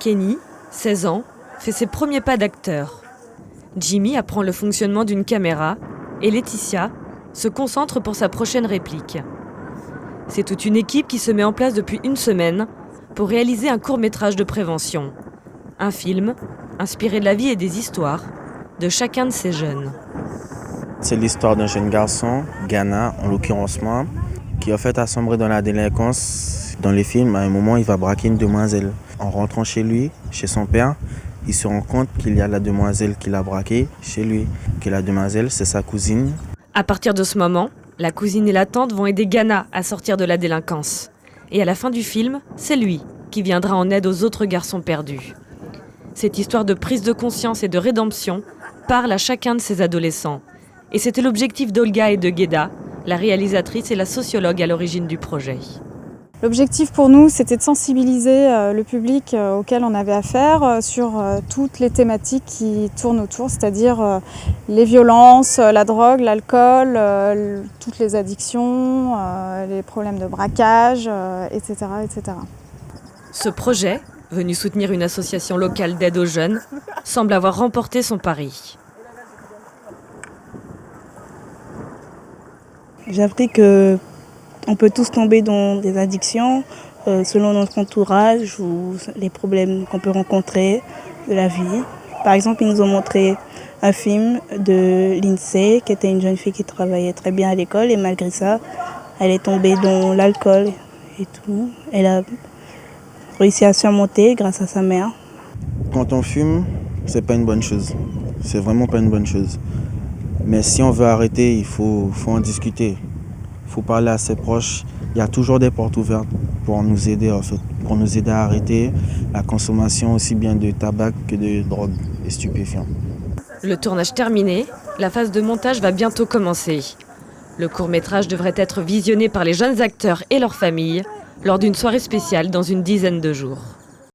Kenny, 16 ans, fait ses premiers pas d'acteur. Jimmy apprend le fonctionnement d'une caméra et Laetitia se concentre pour sa prochaine réplique. C'est toute une équipe qui se met en place depuis une semaine pour réaliser un court-métrage de prévention. Un film inspiré de la vie et des histoires de chacun de ces jeunes. C'est l'histoire d'un jeune garçon, Ghana, en l'occurrence moi, qui en fait a sombré dans la délinquance. Dans les films, à un moment, il va braquer une demoiselle. En rentrant chez lui, chez son père, il se rend compte qu'il y a la demoiselle qu'il a braquée chez lui. Que la demoiselle, c'est sa cousine. À partir de ce moment, la cousine et la tante vont aider Ghana à sortir de la délinquance. Et à la fin du film, c'est lui qui viendra en aide aux autres garçons perdus. Cette histoire de prise de conscience et de rédemption parle à chacun de ces adolescents. Et c'était l'objectif d'Olga et de Gheda, la réalisatrice et la sociologue à l'origine du projet. L'objectif pour nous, c'était de sensibiliser le public auquel on avait affaire sur toutes les thématiques qui tournent autour, c'est-à-dire les violences, la drogue, l'alcool, toutes les addictions, les problèmes de braquage, etc., etc. Ce projet, venu soutenir une association locale d'aide aux jeunes, semble avoir remporté son pari. J'ai appris qu'on peut tous tomber dans des addictions selon notre entourage ou les problèmes qu'on peut rencontrer de la vie. Par exemple, ils nous ont montré un film de Lindsay, qui était une jeune fille qui travaillait très bien à l'école et malgré ça, elle est tombée dans l'alcool et tout. Elle a réussi à surmonter grâce à sa mère. Quand on fume, c'est pas une bonne chose. C'est vraiment pas une bonne chose. Mais si on veut arrêter, il faut en discuter. Il faut parler à ses proches. Il y a toujours des portes ouvertes pour nous aider en fait, pour nous aider à arrêter la consommation aussi bien de tabac que de drogue et stupéfiants. Le tournage terminé, la phase de montage va bientôt commencer. Le court-métrage devrait être visionné par les jeunes acteurs et leurs familles lors d'une soirée spéciale dans une dizaine de jours.